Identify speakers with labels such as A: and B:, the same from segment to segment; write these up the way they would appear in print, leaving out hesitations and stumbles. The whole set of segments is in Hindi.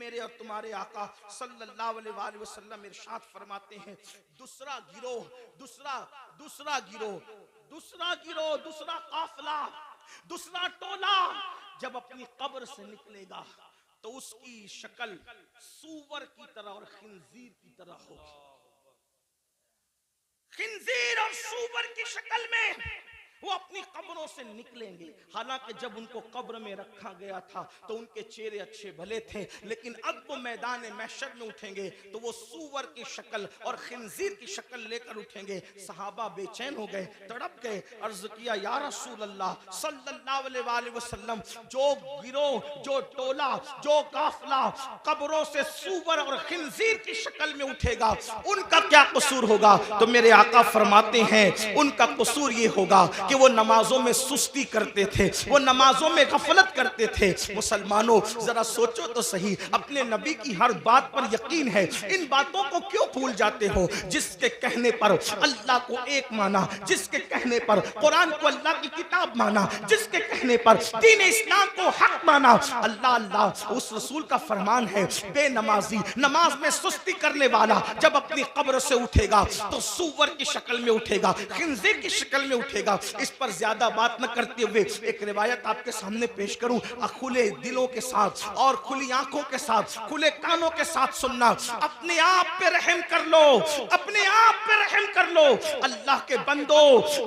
A: मेरे और तुम्हारे आका सल्लल्लाहु अलैहि वसल्लम इरशाद फरमाते हैं, दूसरा गिरोह, दूसरा दूसरा गिरोह, दूसरा गिरोह, दूसरा काफिला, दूसरा टोला जब अपनी कब्र से निकलेगा तो उसकी शक्ल सूअर की तरह और खिंजीर की तरह होगी। खिंजीर और सूअर की शक्ल में वो अपनी कब्रों से निकलेंगे। हालांकि जब उनको कब्र में रखा गया था तो उनके चेहरे अच्छे भले थे, लेकिन अब वो मैदान महशर में उठेंगे तो वो सूअर की शक्ल और खिंजीर की शक्ल लेकर उठेंगे। सहाबा बेचैन हो गए, तड़प गए, अर्ज किया या रसूल अल्लाह सल्लल्लाहु अलैहि वसल्लम, जो गिरोह, जो टोला, जो काफिला कब्रों से सूअर और खिंजीर की शक्ल में उठेगा, उनका क्या कसूर होगा? तो मेरे आका फरमाते हैं उनका कसूर ये होगा कि वो नमाजों में सुस्ती करते थे, वो नमाजों में गफलत करते थे। मुसलमानों जरा सोचो तो सही, अपने नबी की हर बात पर यकीन है, इन बातों को क्यों भूल जाते हो? जिसके कहने पर अल्लाह को एक माना, जिसके कहने पर कुरान को अल्लाह की किताब माना, जिसके कहने पर दीन इस्लाम को हक माना, अल्लाह अल्लाह उस रसूल का फरमान है, बेनमाजी, नमाज में सुस्ती करने वाला जब अपनी कब्र से उठेगा तो सूअर की शक्ल में उठेगा, खिंजीर की शक्ल में उठेगा। इस पर ज्यादा बात न करते हुए एक रिवायत आपके सामने पेश करूं, खुले दिलों के साथ और खुली आंखों के साथ, खुले कानों के साथ सुनना। अपने आप पे रहम कर लो, अपने आप पे रहम कर लो। अल्लाह के बंदो,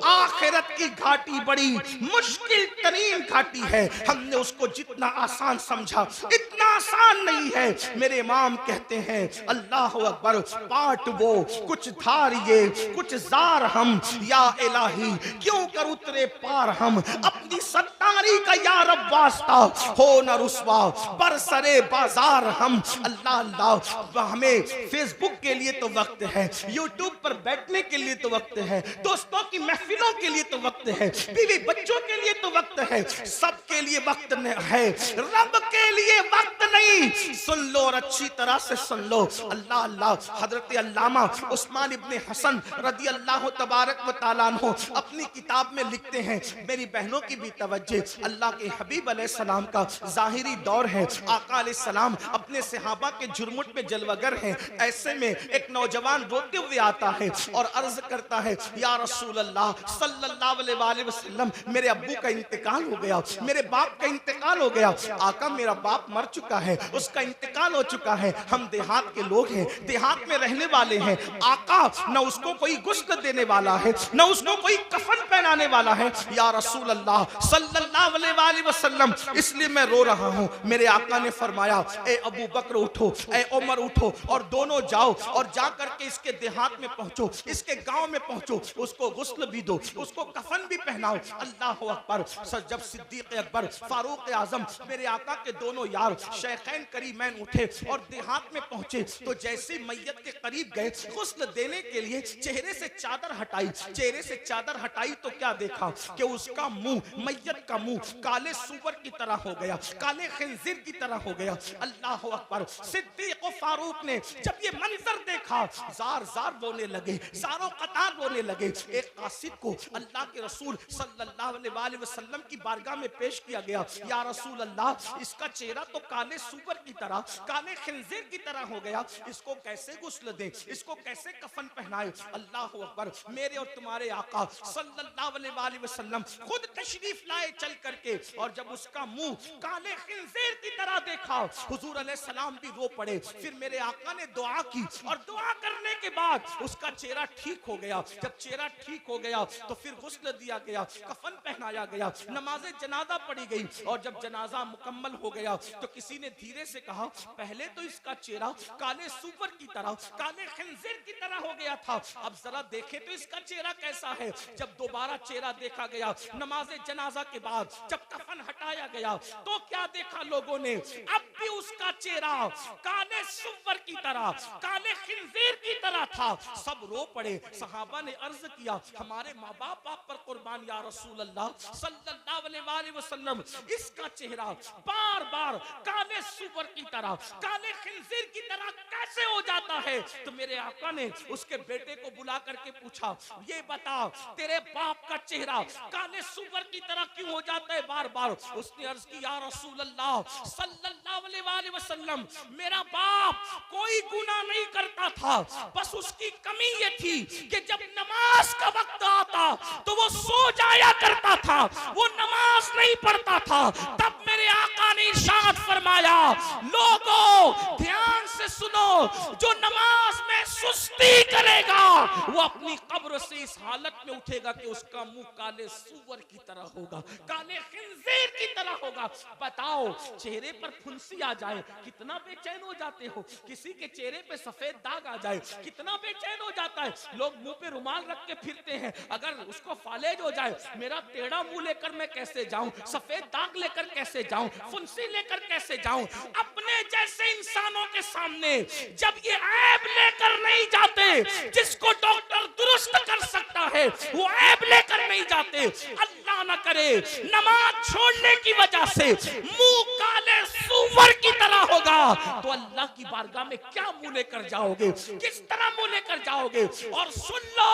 A: आखिरत की घाटी बड़ी मुश्किल तरीन घाटी है। हमने उसको जितना आसान समझा इतना आसान नहीं है। मेरे इमाम कहते हैं अल्लाह अकबर, पाट वो कुछ धारिये कुछ जार हम, या इलाही क्यों कर उतरे पार हम, अपनी सत्तारी का या रब वास्ता हो न रुसवा बरसरे बाजार हम। अल्लाह अल्लाह, हमें फेसबुक के लिए तो वक्त है, यूट्यूब पर बैठने के लिए तो वक्त है, दोस्तों की महफिलों के लिए तो वक्त है, बीवी बच्चों के लिए तो वक्त है, सबके लिए वक्त है, रब के लिए वक्त नहीं। सुन लो और अच्छी तरह से सुन लो। अल्लाह अल्लाह, हजरत अल्लामा उस्मान इब्ने हसन रदी अल्लाह तबारक व तआला अन्हु अपनी किताब में लिखते हैं, मेरी बहनों की भी तवज्जो, अल्लाह के हबीब अलैहिस्सलाम का ज़ाहिरी दौर है, आका अलैहिस्सलाम अपने सहाबा के जुर्मुट में जलवागर हैं। ऐसे में एक नौजवान रोते हुए आता है और अर्ज करता है, या रसूल अल्लाह सल्लल्लाहु अलैहि वसल्लम, मेरे अब्बू का इंतकाल हो गया, मेरे बाप का इंतकाल हो गया। आका मेरा बाप मर चुका है, उसका इंतकाल हो चुका है, हम देहात के लोग हैं, देहात में रहने वाले हैं। आका न उसको कोई गुस्ल देने वाला है, न उसको कोई कफन पहनाने वाला है। या रसूल अल्लाह सल्लल्लाहु अलैहि वसल्लम, इसलिए मैं रो रहा हूँ। मेरे आका ने फरमाया, ए अबू बकर उठो, ए उमर उठो और दोनों जाओ और जा करके इसके देहात में पहुंचो, इसके गांव में पहुंचो, उसको गुस्ल भी दो, उसको कफन भी पहनाओ। अल्लाह अकबर। जब सिद्दीक अकबर, फारूक आजम, मेरे आका के दोनों यार शेखैन करीमैन उठे और देहात में पहुंचे तो जैसे मैयत के करीब गए गुस्ल देने के लिए, चेहरे से चादर हटाई, चेहरे से चादर हटाई तो क्या देखा कि उसका मुंह, मैयत का मुंह काले सूअर की तरह हो गया, काले खिंजीर की तरह हो गया। अल्लाह अकबर। सिद्दीक और फारूक ने जब ये मंजर देखा जार जार रोने लगे, जारो कतार रोने लगे। एक कासिद को अल्लाह के रसूल सल्लल्लाहु अलैहि वसल्लम की बारगाह में पेश किया गया, या रसूल अल्लाह, इसका चेहरा तो काले सूअर की तरह, काले खिंजीर की तरह हो गया, इसको कैसे गुस्ल दें, इसको कैसे कफन पहनाए? अल्लाह अकबर। मेरे और तुम्हारे आका सल्लल्लाहु अलैहि वसल्लम खुद तशरीफ लाए चल करके, और जब उसका मुंह काले खिंजीर की तरह देखा, हुजूर अलैहि सलाम भी रो पड़े। फिर मेरे आका ने दुआ की और दुआ करने के बाद उसका चेहरा ठीक हो गया। जब चेहरा ठीक हो गया तो फिर गुस्ल दिया गया, कफन पहनाया गया, नमाज जनाजा पढ़ी गई, और जब जनाजा मुकम्मल हो गया तो किसी ने धीरे से कहा, पहले तो इसका चेहरा काले सूअर की तरह, काले खिंजीर की तरह हो गया था, अब जरा देखे तो इसका चेहरा कैसा है। जब दोबारा चेहरा देखा गया नमाज जनाजा के बाद, जब कफन हटाया गया तो क्या देखा लोगों ने, अब भी उसका चेहरा काले सूअर की तरह, काले खिंजीर की तरह था। सब रो पड़े। सहाबा ने अर्ज किया, हमारे माँ बाप आप पर कुर्बान या रसूल अल्लाह सल्लल्लाहु अलैहि वसल्लम, इसका चेहरा बार बार काले सूअर सूअर की तरह, काले खिंजीर की तरह कैसे हो जाता है? तो मेरे आका ने उसके बेटे को बुला करके पूछा, ये बता तेरे बाप का चेहरा काले सूअर की तरह क्यों हो जाता है बार बार? उसने अर्ज की, या रसूल अल्लाह सल्लल्लाहु अलैहि वसल्लम, मेरा बाप कोई गुनाह नहीं करता था, बस उसकी कमी ये थी कि जब नमाज का वक्त आता तो वो सो जाया करता था, वो नमाज नहीं पढ़ता था। तब मेरे आका ने इरशाद फरमाया, लोगों ध्यान से सुनो, जो नमाज में सुस्ती करेगा वो अपनी कब्र से इस हालत में उठेगा कि उसका मुंह काले सूअर की तरह होगा, काले खिंजीर की तरह होगा। बताओ, चेहरे पर फुंसी आ जाए कितना बेचैन हो जाते हो, किसी के चेहरे पे सफेद दाग आ जाए कितना बेचैन हो जाता है। लोग मुंह पे रुमाल रख के फिरते हैं, अगर उसको फालेज हो जाए, मेरा टेढ़ा मुंह लेकर मैं कैसे जाऊं, सफेद दाग लेकर कैसे जाऊं, फुंसी लेकर कैसे जाऊं? अपने जैसे इंसानों के सामने जब ये ऐब लेकर नहीं जाते, जिसको डॉक्टर दुरुस्त कर सकता है वो ऐब लेकर नहीं जाते, अल्लाह ना करे नमाज छोड़ने की वजह से मुंह काले सूअर की तरह होगा, तो अल्लाह की बारगाह में क्या मुंह लेकर जाओगे, किस तरह मुंह लेकर जाओगे? और सुन लो,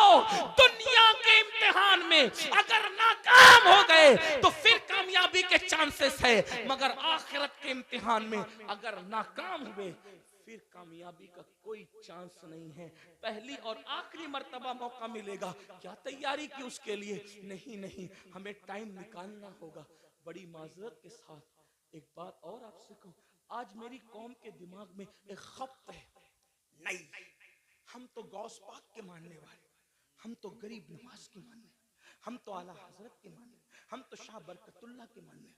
A: दुनिया के इम्तिहान में अगर नाकाम हो गए तो फिर कामयाबी के चांसेस है, मगर आखिरत के इम्तिहान में अगर नाकाम हुए फिर कामयाबी का कोई चांस नहीं है। पहली और आखिरी मर्तबा मौका मिलेगा, क्या तैयारी की उसके लिए? नहीं नहीं, हमें टाइम निकालना होगा। बड़ी माजरत के साथ एक बात और आपसे कहूं, आज मेरी कौम के दिमाग में एक खप्त है, नहीं हम तो गौस पाक के मानने वाले, हम तो गरीब नवाज के मानने, हम तो आला हजरत के मानने, हम तो शाह बरकतुल्लाह के मानने,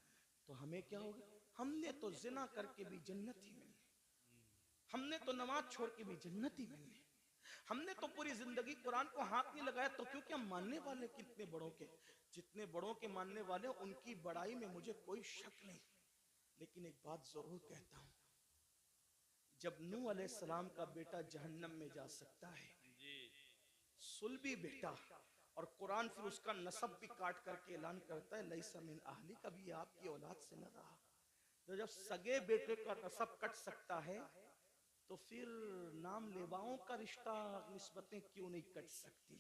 A: तो हमें क्या होगा? हमने तो जिना करके भी जन्नत ही मिलनी, हमने तो नमाज छोड़ के भी जन्नत ही मिलनी, हमने तो पूरी जिंदगी कुरान को हाथ नहीं लगाया, तो क्योंकि हम मानने वाले कितने बड़ों के, जितने बड़ों के मानने वाले उनकी बड़ाई में मुझे कोई शक नहीं। लेकिन एक बात जरूर कहता हूं, जब नूह अलैहिस्सलाम का बेटा जहन्नम में जा सकता है, सुलभी बेटा, और कुरान फिर उसका नसब भी काट करके ऐलान करता है, लैसा मिन अहली, कभी आपकी औलाद से न रहा। तो जब सगे बेटे का नसब कट सकता है तो फिर नाम लेवाओं का रिश्ता, निस्बतें क्यों नहीं कट सकती?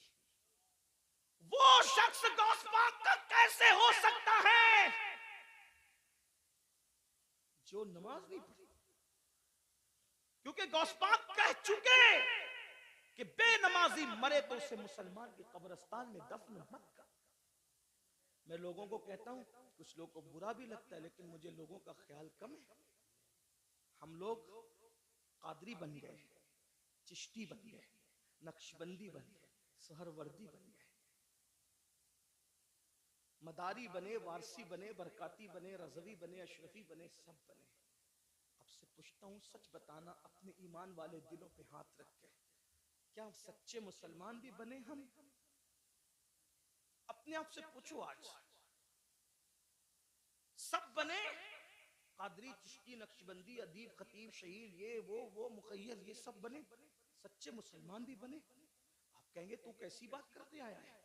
A: वो शख्स गौस पाक का कैसे हो सकता है जो नमाज नहीं पढ़ी? क्योंकि गौस पाक कह चुके कि बेनमाजी मरे तो उसे मुसलमान के कब्रिस्तान में दफन मत कर। मैं लोगों को कहता हूं, कुछ लोगों को बुरा भी लगता है, लेकिन मुझे लोगों का ख्याल कम है। हम लोग कादरी बन गए, चिश्ती बन गए, नक्शबंदी बन गए, सहरवर्दी बन गए, मदारी बने, वारसी बने, बरकाती बने, रजवी बने, अशरफी बने, सब बने। अब से पूछता हूं, सच बताना अपने ईमान वाले दिलों पे हाथ रख के, क्या सच्चे मुसलमान भी बने हम? अपने आप से पूछो, आज सब बने? कादरी, चिश्ती, नक्शबंदी, अदीब, खतीब, शहीद, ये वो मुखय्यद, ये सब बने? सच्चे मुसलमान भी बने? आप कहेंगे तू कैसी बात करते आया है,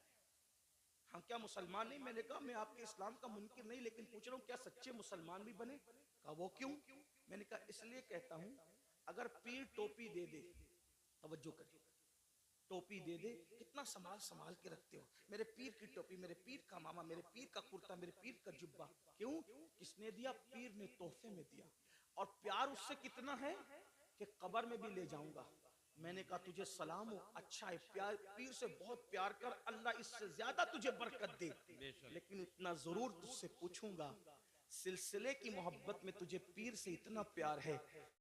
A: हम क्या मुसलमान नहीं? मैंने कहा मैं आपके इस्लाम का मुनकिर नहीं, लेकिन पूछ रहा हूं क्या सच्चे मुसलमान भी बने? कहा वो क्यों? मैंने कहा इसलिए कहता हूं, अगर पीर टोपी दे दे, तवज्जो करिए, टोपी दे दे, कितना संभाल संभाल के रखते हो, मेरे पीर की टोपी, मेरे पीर का मामा, मेरे पीर का कुर्ता, मेरे पीर का जुब्बा। क्यों? किसने दिया? पीर ने तोहफे में दिया। और प्यार उससे कितना है कि कब्र में भी ले जाऊंगा। मैंने कहा तुझे सलाम हो, अच्छा है, प्यार, पीर से बहुत प्यार कर, अल्लाह इससे ज्यादा तुझे बरकत दे। लेकिन इतना जरूर तुझसे पूछूंगा, सिलसिले की मोहब्बत में तुझे पीर से इतना प्यार है